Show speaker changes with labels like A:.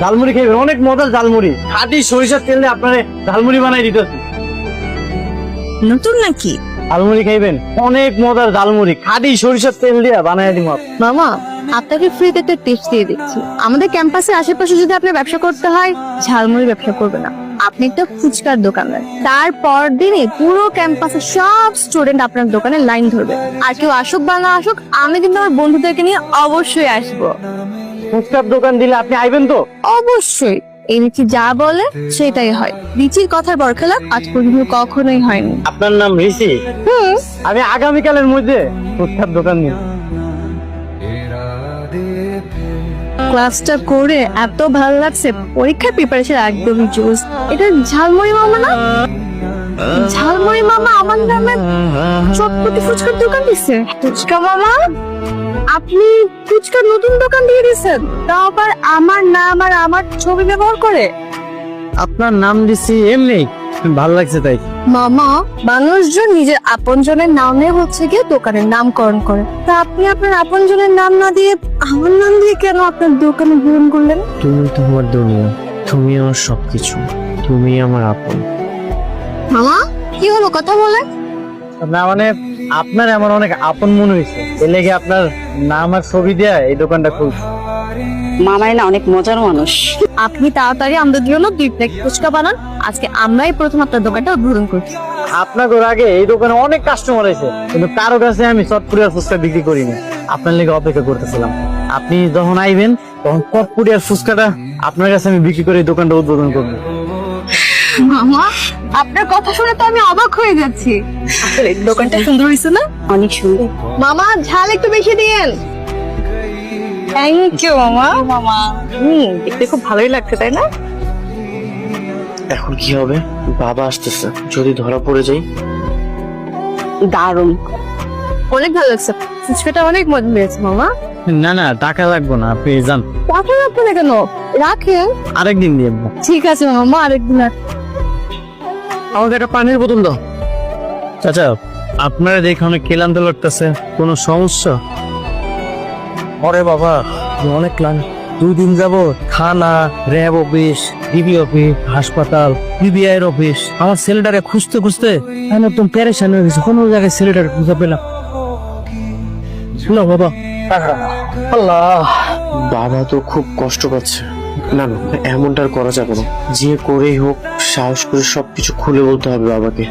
A: ঝালমুড়ি খাইবেন, অনেক মজার ঝালমুড়ি, খাঁটি সরিষার তেল দিয়ে আপনারে ঝালমুড়ি বানাই দিতেছি।
B: নতুন নাকি?
A: ঝালমুড়ি খাইবেন, অনেক মজার ঝালমুড়ি, খাঁটি সরিষার তেল দিয়ে বানাই দিব।
B: মামা, আপনাকে ফ্রিতে একটা টিপস দিয়ে দিচ্ছি। আমাদের ক্যাম্পাসের আশেপাশে যদি আপনার ব্যবসা করতে হয়, ঝালমুড়ি ব্যবসা করবে না, আপনি একটা ফুচকার দোকানদার। তারপর দিনে পুরো ক্যাম্পাসের সব স্টুডেন্ট আপনার দোকানে লাইন ধরবে। আর কেউ আসুক বা না আসুক, আমি কিন্তু আমার বন্ধুদেরকে নিয়ে অবশ্যই আসবো।
A: ফুচকার দোকান দিলে আপনি আইবেন তো?
B: অবশ্যই। এই রিচি যা বলে সেটাই হয়। রিচির কথার বরখেলাপ আজ পর্যন্ত কখনোই হয়নি।
A: আপনার নাম ঋষি? আমি আগামীকালের মধ্যে ফুচকার দোকান নিব।
B: ক্লাসটা করে এত ভালো লাগছে, পরীক্ষার প্রিপারেশন একদমই জোস। এটা ঝালমুড়ি মামা না? ঝালমুড়ি মামা আমার নামে চটপটি ফুচকার দোকান দিছে। ফুচকা মামা, আপনি ফুচকার নতুন দোকান দিয়ে দিয়েছেন, তাও আবার আমার নাম আর আমার ছবি ব্যবহার করে।
A: আপনার নাম দিছি এমনি, ভালো লাগছে তাই।
B: মামা, মানুষজন নিজের আপনজনের নামে হচ্ছে গিয়ে দোকানের নামকরণ করে, তা আপনি আপনার আপনজনের নাম না দিয়ে আমার নাম দিয়ে কেন আপনার দোকানে গ্রহণ করলেন?
A: তুমি তো আমার দুনিয়া, তুমি আমার সবকিছু, তুমি আমার আপন।
B: মামা, কি হলো, কথা বলে?
A: না মানে আপনার আমার অনেক আপন মনে হয়েছে, এর লেগে আপনার নাম আর ছবি দিয়ে এই দোকানটা খুলছি।
B: মামাই না অনেক মজার মানুষ। আপনি তাড়াতাড়ি আমাদের জন্য 2 প্লেট ফুচকা বানান, আজকে আমরাই প্রথম আপনার দোকানটা উদ্বোধন করছি।
A: আপনার আগে এই দোকানে অনেক কাস্টমার আছে, কিন্তু কারো কাছে আমি চটপুরিয়ার ফুচকা বিক্রি করিনি। আপনার লেগে অপেক্ষা করতেছিলাম, আপনি যখন আইবেন তখন চটপুরিয়ার ফুচকাটা আপনার কাছে আমি বিক্রি করে এই দোকানটা উদ্বোধন করবো।
B: মামা, আপনার কথা শুনে তো আমি অবাক হয়ে যাচ্ছি। আসলে দোকানটা সুন্দর হয়েছে না? অনেক সুন্দর। মামা, ঝাল একটু বেশি দিয়েন। থ্যাংক ইউ মামা। দেখতে খুব ভালোই লাগছে, তাই না?
C: এখন কি হবে? বাবা আসতেছে, যদি ধরা পড়ে যাই।
B: দারুণ, অনেক ভালো লাগছে। ফুচকাটা অনেক মজা হয়েছে মামা।
A: না না, টাকা লাগবে না, আপনি যান।
B: টাকা রাখবে না কেন? রাখেন,
A: আরেকদিন দিয়ে।
B: ঠিক আছে মামা, আরেকদিন।
A: আমাকে একটা পানির বোতল দাও। চাচা, আপনারা দেখে অনেক ক্লান্ত লাগতেছে, কোনো সমস্যা?
C: ওরে বাবা, অনেক ক্লান্ত। 2 দিন যাব থানা, র্যাব অফিস, ডিবি অফিস, হাসপাতাল, বিবিআইয়ের অফিস। আমার ছেলেটারে খুঁজতে খুঁজতে আমি একদম প্যারেশান হয়ে গেছি, কোনো জায়গায় ছেলেটারে খুঁজে পেলাম না। বাবা, আল্লাহ, বাবা তো খুব কষ্ট পাচ্ছে। না না, এমনটা আর করা যাবে না। যে করেই হোক সাহস করে সবকিছু খুলে বলতে হবে বাবাকে।